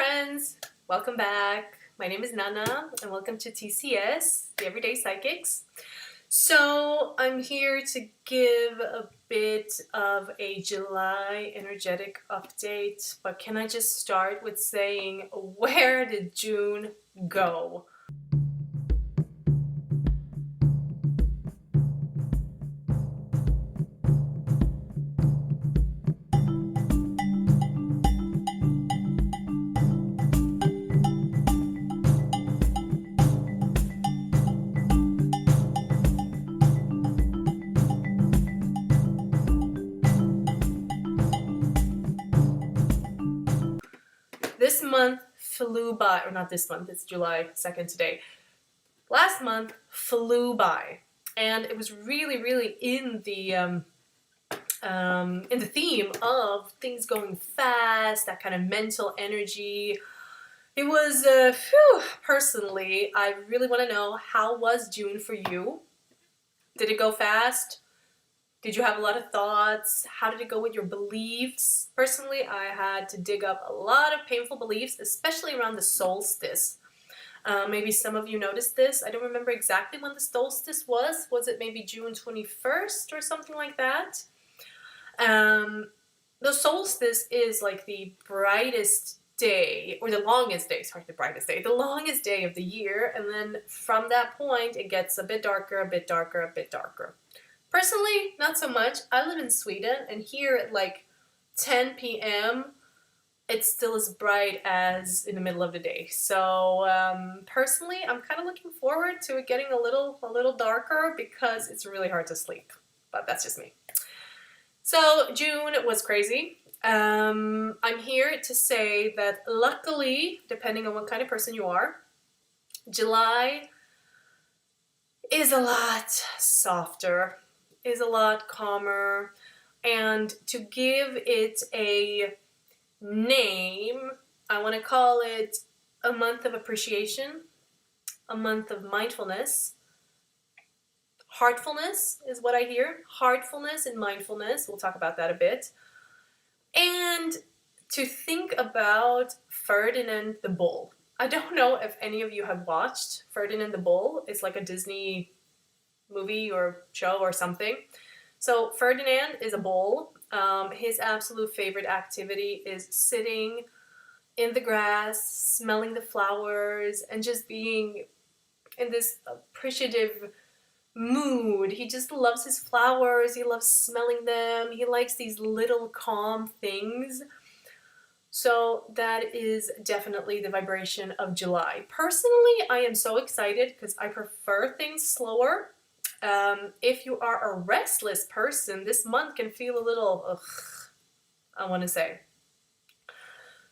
friends, welcome back. My name is Nanna and welcome to TCS, the Everyday Psychics. So I'm here to give a bit of a July energetic update, but can I just start with saying, where did June go? This month flew by, or not this month, it's July 2nd today. Last month flew by, and it was really in the theme of things going fast, that kind of mental energy. It was, personally, I really want to know, how was June for you? Did it go fast? Did you have a lot of thoughts? How did it go with your beliefs? Personally, I had to dig up a lot of painful beliefs, especially around the solstice. Maybe some of you noticed this. I don't remember exactly when the solstice was. Was it maybe June 21st or something like that? The solstice is like the brightest day, or the longest day, sorry, the brightest day, the longest day of the year, and then from that point it gets a bit darker, a bit darker, a bit darker. Personally, not so much. I live in Sweden, and here at like 10 p.m., it's still as bright as in the middle of the day. So personally, I'm kind of looking forward to it getting a little darker because it's really hard to sleep. But that's just me. So June was crazy. I'm here to say that luckily, depending on what kind of person you are, July is a lot softer, is a lot calmer, and to give it a name, I want to call it a month of appreciation, a month of mindfulness. Heartfulness is what I hear. Heartfulness and mindfulness. We'll talk about that a bit. And to think about Ferdinand the Bull. I don't know if any of you have watched Ferdinand the Bull. It's like a Disney movie or show or something. So Ferdinand is a bull. His absolute favorite activity is sitting in the grass, smelling the flowers, and just being in this appreciative mood. He just loves his flowers. He loves smelling them. He likes these little calm things. So that is definitely the vibration of July. Personally, I am so excited because I prefer things slower. If you are a restless person, this month can feel a little, I want to say.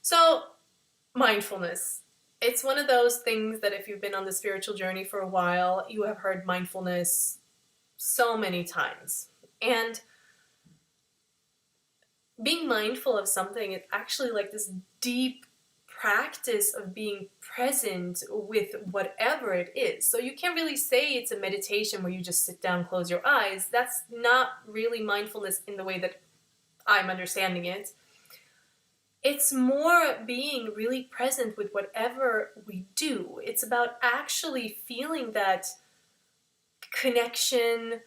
So, mindfulness. It's one of those things that if you've been on the spiritual journey for a while, you have heard mindfulness so many times. And being mindful of something is actually like this deep practice of being present with whatever it is. So you can't really say it's a meditation where you just sit down, close your eyes. That's not really mindfulness in the way that I'm understanding it. It's more being really present with whatever we do. It's about actually feeling that connection,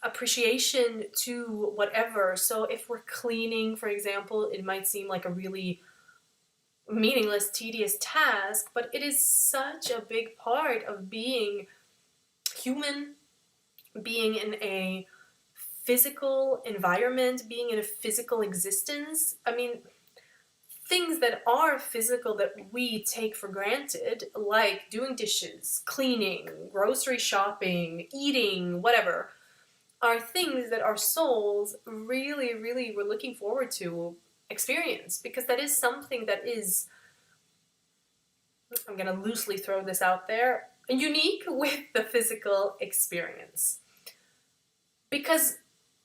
appreciation to whatever. So if we're cleaning, for example, it might seem like a really meaningless, tedious task, but it is such a big part of being human, being in a physical environment, being in a physical existence. I mean, things that are physical that we take for granted, like doing dishes, cleaning, grocery shopping, eating, whatever, are things that our souls really were looking forward to experience, because that is something that is, I'm going to loosely throw this out there, unique with the physical experience. Because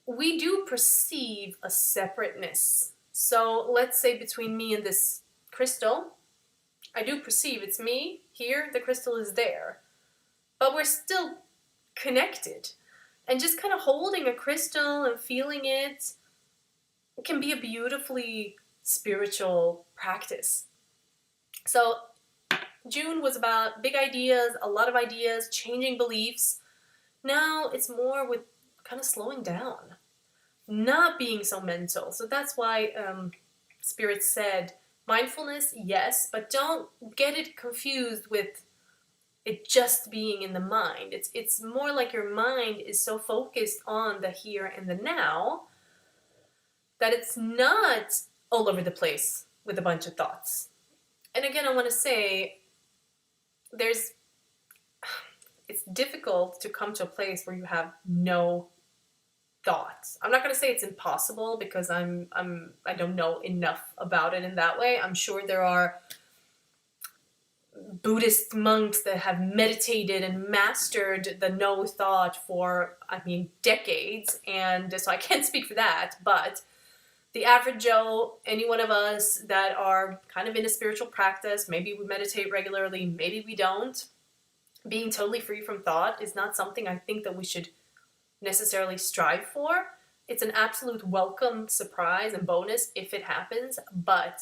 we do perceive a separateness. So let's say between me and this crystal, I do perceive it's me here, the crystal is there, but we're still connected. And just kind of holding a crystal and feeling it can be a beautifully spiritual practice. So June was about big ideas, a lot of ideas, changing beliefs. Now it's more with kind of slowing down, not being so mental. So that's why Spirit said mindfulness, yes, but don't get it confused with it just being in the mind. It's more like your mind is so focused on the here and the now that it's not all over the place with a bunch of thoughts. And again, I want to say it's difficult to come to a place where you have no thoughts. I'm not going to say it's impossible because I don't know enough about it in that way. I'm sure there are Buddhist monks that have meditated and mastered the no thought for, decades, and so I can't speak for that, but the average Joe, any one of us that are kind of in a spiritual practice, maybe we meditate regularly, maybe we don't, being totally free from thought is not something I think that we should necessarily strive for. It's an absolute welcome surprise and bonus if it happens, but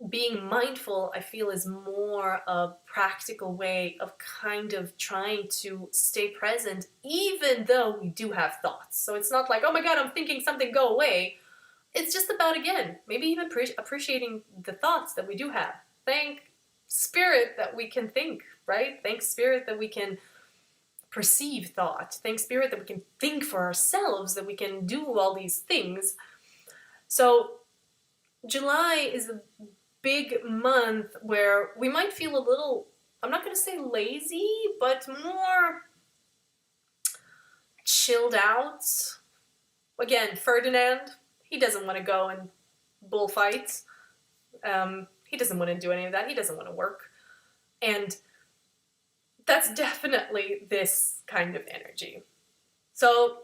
being mindful, I feel, is more a practical way of kind of trying to stay present, even though we do have thoughts. So it's not like, oh my God, I'm thinking something, go away. It's just about, again, maybe even appreciating the thoughts that we do have. Thank Spirit that we can think, right? Thank Spirit that we can perceive thought. Thank Spirit that we can think for ourselves, that we can do all these things. So July is a big month where we might feel a little, I'm not going to say lazy, but more chilled out. Again, Ferdinand, he doesn't want to go and bullfight. He doesn't want to do any of that. He doesn't want to work. And that's definitely this kind of energy. So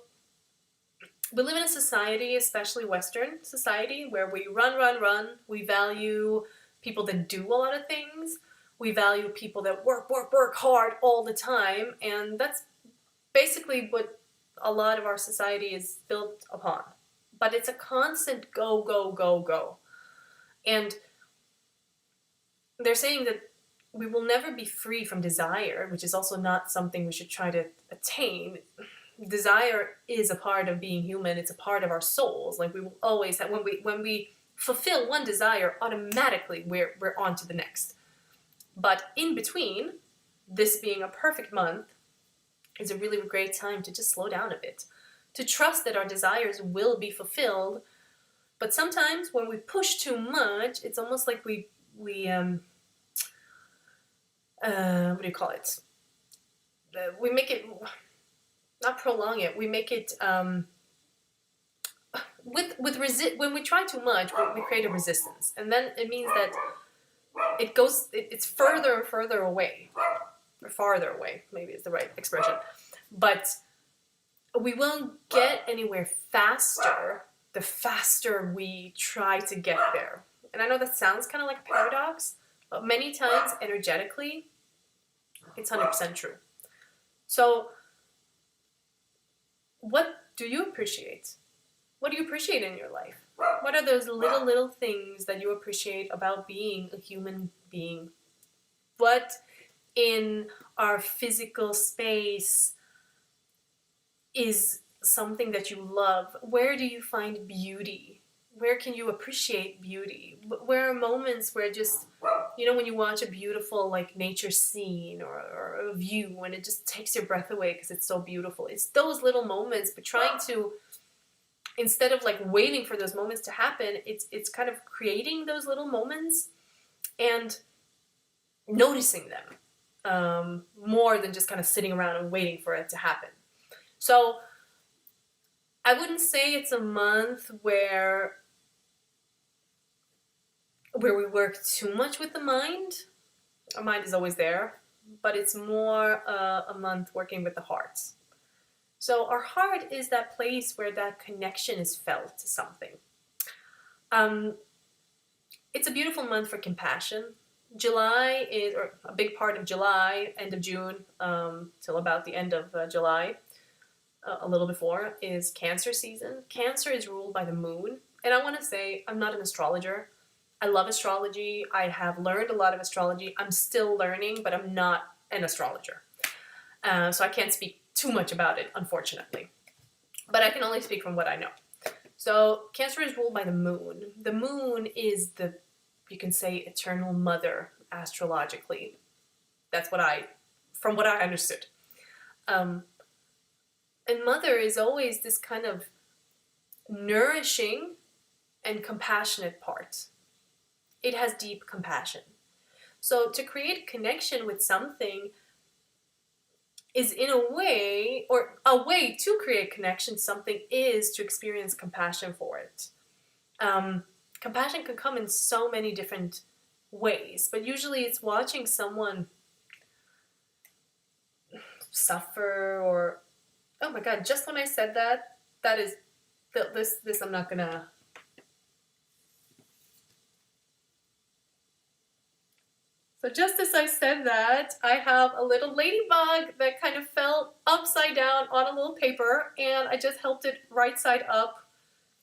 we live in a society, especially Western society, where we run. We value people that do a lot of things. We value people that work hard all the time. And that's basically what a lot of our society is built upon. But it's a constant go. And they're saying that we will never be free from desire, which is also not something we should try to attain. Desire is a part of being human. It's a part of our souls. Like we will always have, when we fulfill one desire, automatically we're on to the next. But in between, this being a perfect month is a really great time to just slow down a bit, to trust that our desires will be fulfilled. But sometimes when we push too much, it's almost like we what do you call it? We make it, not prolong it. We make it when we try too much, we create a resistance, and then it means that it's further and further away, or farther away, maybe is the right expression, but we won't get anywhere faster the faster we try to get there. And I know that sounds kind of like a paradox, but many times energetically, it's 100% true. So what do you appreciate? What do you appreciate in your life? What are those little things that you appreciate about being a human being? What in our physical space is something that you love? Where do you find beauty? Where can you appreciate beauty? Where are moments where just, when you watch a beautiful like nature scene or a view and it just takes your breath away because it's so beautiful. It's those little moments, but trying to, instead of like waiting for those moments to happen, it's kind of creating those little moments and noticing them more than just kind of sitting around and waiting for it to happen. So I wouldn't say it's a month where we work too much with the mind. Our mind is always there, but it's more a month working with the heart. So our heart is that place where that connection is felt to something. It's a beautiful month for compassion. July is, or a big part of July, end of June, till about the end of July, a little before, is Cancer season. Cancer is ruled by the moon. And I want to say, I'm not an astrologer. I love astrology. I have learned a lot of astrology. I'm still learning, but I'm not an astrologer. So I can't speak too much about it, unfortunately. But I can only speak from what I know. So Cancer is ruled by the moon. The moon is the, you can say, eternal mother astrologically. That's from what I understood. And mother is always this kind of nourishing and compassionate part. It has deep compassion. So to create connection with something is in a way, or a way to create connection, something is to experience compassion for it. Compassion can come in so many different ways, but usually it's watching someone suffer or, oh my God, just when I said that, this I'm not gonna. So just as I said that, I have a little ladybug that kind of fell upside down on a little paper, and I just helped it right side up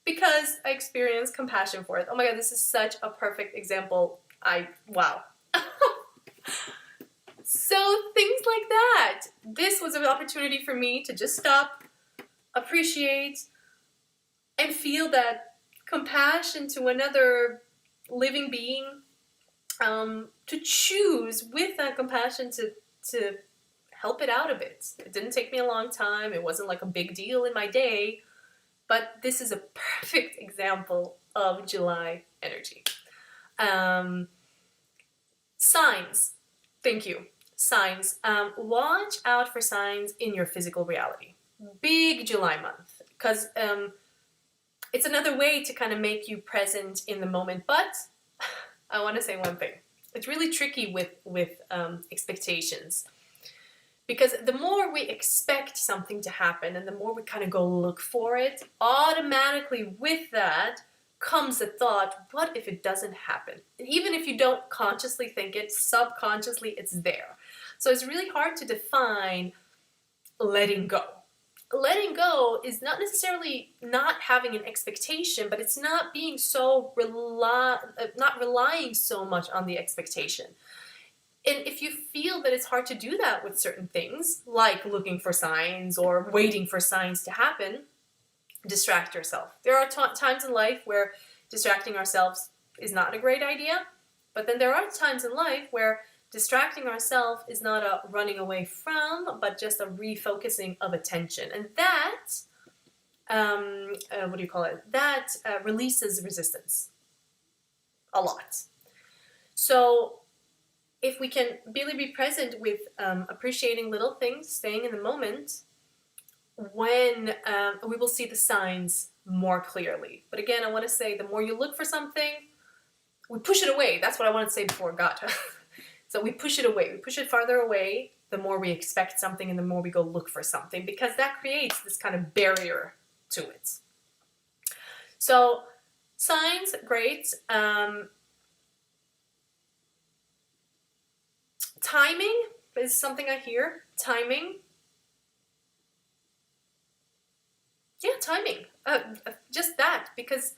because I experienced compassion for it. Oh my God, this is such a perfect example. Wow. So things like that. This was an opportunity for me to just stop, appreciate, and feel that compassion to another living being. To choose with that compassion to help it out a bit. It didn't take me a long time. It wasn't like a big deal in my day, but this is a perfect example of July energy. Signs. Thank you. Signs. Watch out for signs in your physical reality. Big July month, because it's another way to kind of make you present in the moment. But I want to say one thing. It's really tricky with expectations, because the more we expect something to happen and the more we kind of go look for it, automatically with that comes the thought, what if it doesn't happen? And even if you don't consciously think it, subconsciously it's there. So it's really hard to define letting go. Letting go is not necessarily not having an expectation, but it's not being so not relying so much on the expectation. And if you feel that it's hard to do that with certain things, like looking for signs or waiting for signs to happen, distract yourself. There are times in life where distracting ourselves is not a great idea, but then there are times in life where distracting ourselves is not a running away from, but just a refocusing of attention. And that, That releases resistance a lot. So if we can really be present with appreciating little things, staying in the moment, when we will see the signs more clearly. But again, I want to say the more you look for something, we push it away. That's what I wanted to say before God. So we push it away. We push it farther away the more we expect something and the more we go look for something, because that creates this kind of barrier to it. So signs, great. Timing is something I hear. Timing. Yeah, timing. Just that, because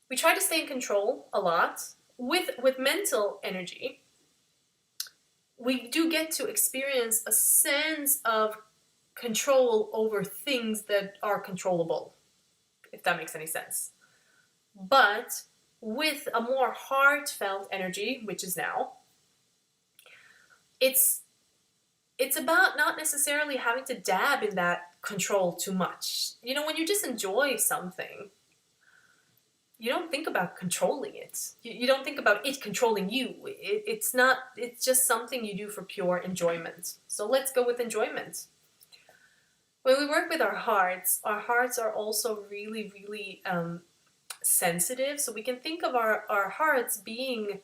we try to stay in control a lot. With mental energy, we do get to experience a sense of control over things that are controllable, if that makes any sense. But with a more heartfelt energy, which is now, it's about not necessarily having to dab in that control too much. You know, when you just enjoy something, you don't think about controlling it. You don't think about it controlling you. It's just something you do for pure enjoyment. So let's go with enjoyment. When we work with our hearts are also really, really sensitive. So we can think of our hearts being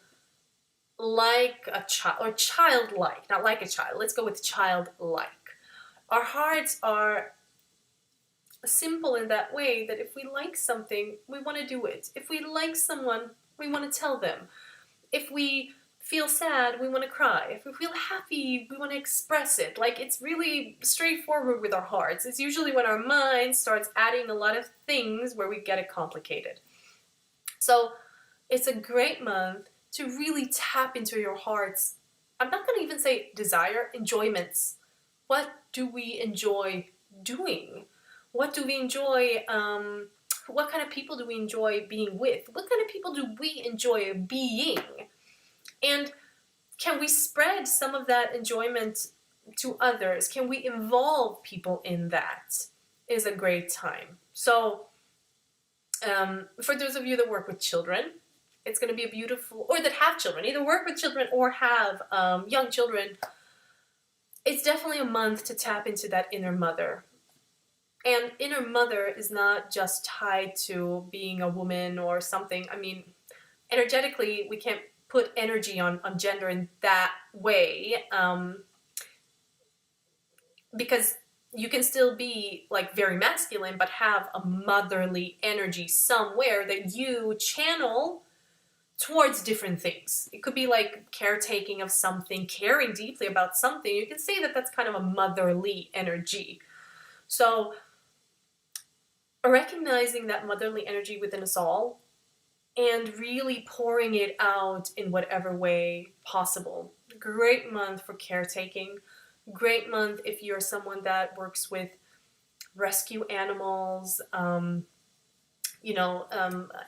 like a child, or childlike, not like a child. Let's go with childlike. Our hearts are simple in that way that if we like something, we want to do it. If we like someone, we want to tell them. If we feel sad, we want to cry. If we feel happy, we want to express it. Like, it's really straightforward with our hearts. It's usually when our mind starts adding a lot of things where we get it complicated. So it's a great month to really tap into your heart's, I'm not going to even say desire, enjoyments. What do we enjoy doing? What do we enjoy, what kind of people do we enjoy being with? What kind of people do we enjoy being? And can we spread some of that enjoyment to others? Can we involve people in that? Is a great time. So for those of you that work with children, it's going to be a beautiful, or that have children, either work with children or have young children, it's definitely a month to tap into that inner mother. And inner mother is not just tied to being a woman or something. I mean, energetically, we can't put energy on gender in that way, because you can still be like very masculine but have a motherly energy somewhere that you channel towards different things. It could be like caretaking of something, caring deeply about something. You can say that that's kind of a motherly energy. So recognizing that motherly energy within us all and really pouring it out in whatever way possible. Great month for caretaking. Great month if you're someone that works with rescue animals,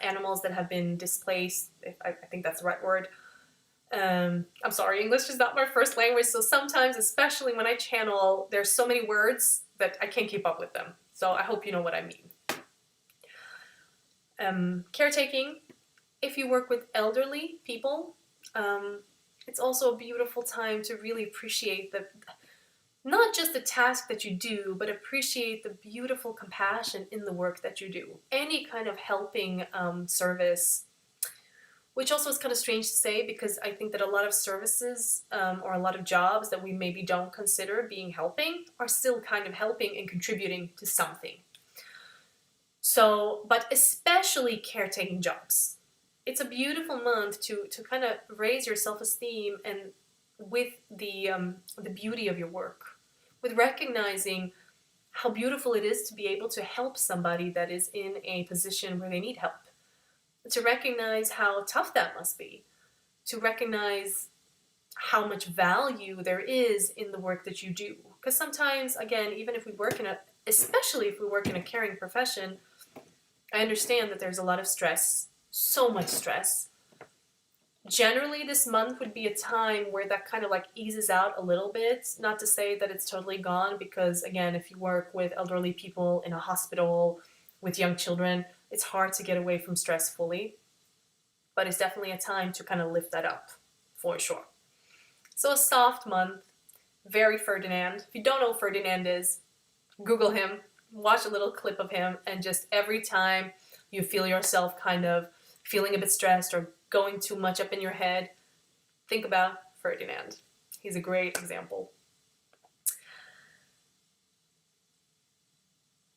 animals that have been displaced. I think that's the right word. I'm sorry, English is not my first language, so sometimes, especially when I channel, there's so many words that I can't keep up with them. So I hope you know what I mean. Caretaking. If you work with elderly people, it's also a beautiful time to really appreciate not just the task that you do, but appreciate the beautiful compassion in the work that you do. Any kind of helping service, which also is kind of strange to say because I think that a lot of services or a lot of jobs that we maybe don't consider being helping are still kind of helping and contributing to something. So, but especially caretaking jobs. It's a beautiful month to kind of raise your self-esteem and with the beauty of your work, with recognizing how beautiful it is to be able to help somebody that is in a position where they need help, to recognize how tough that must be, to recognize how much value there is in the work that you do. Because sometimes, again, even if we work especially if we work in a caring profession, I understand that there's a lot of stress, so much stress. Generally, this month would be a time where that kind of like eases out a little bit. Not to say that it's totally gone, because again, if you work with elderly people in a hospital with young children, it's hard to get away from stress fully. But it's definitely a time to kind of lift that up, for sure. So a soft month, very Ferdinand. If you don't know who Ferdinand is, Google him, watch a little clip of him, and just every time you feel yourself kind of feeling a bit stressed or going too much up in your head, think about Ferdinand. He's a great example.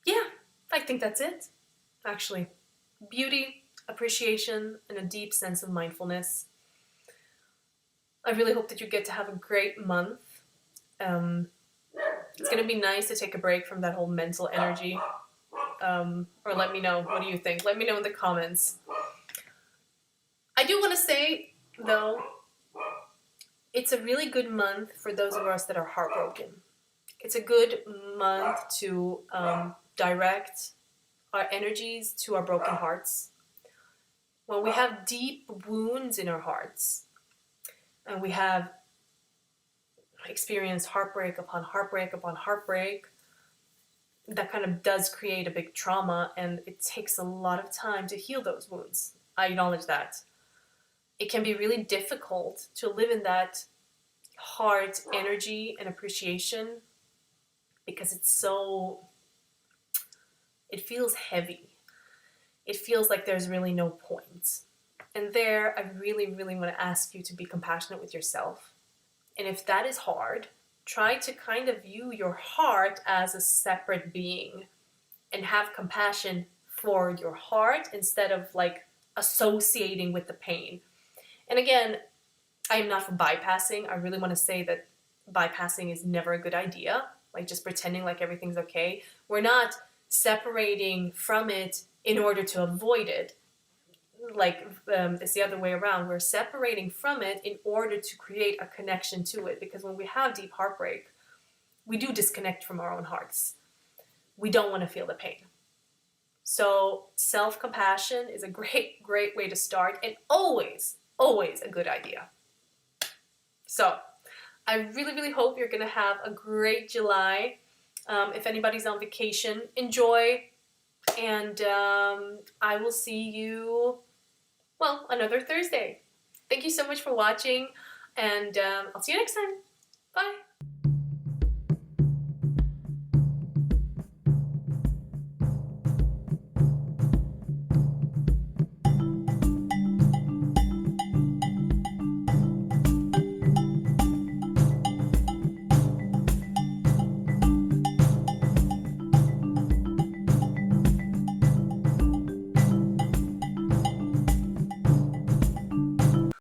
Yeah, I think that's it, actually. Beauty, appreciation, and a deep sense of mindfulness. I really hope that you get to have a great month. It's going to be nice to take a break from that whole mental energy. Or let me know, what do you think? Let me know in the comments. I do want to say, though, it's a really good month for those of us that are heartbroken. It's a good month to direct our energies to our broken hearts. When we have deep wounds in our hearts, and we have experienced heartbreak upon heartbreak upon heartbreak, that kind of does create a big trauma, and it takes a lot of time to heal those wounds. I acknowledge that. It can be really difficult to live in that heart energy and appreciation because it feels heavy. It feels like there's really no point. And there, I really, really want to ask you to be compassionate with yourself. And if that is hard, try to kind of view your heart as a separate being and have compassion for your heart instead of like associating with the pain. And again, I am not for bypassing. I really want to say that bypassing is never a good idea, like just pretending like everything's okay. We're not separating from it in order to avoid it. Like it's the other way around. We're separating from it in order to create a connection to it, because when we have deep heartbreak, we do disconnect from our own hearts. We don't want to feel the pain. So self-compassion is a great, great way to start, and always, always a good idea. So I really, really hope you're going to have a great July. If anybody's on vacation, enjoy. And I will see you, well, another Thursday. Thank you so much for watching, and I'll see you next time. Bye.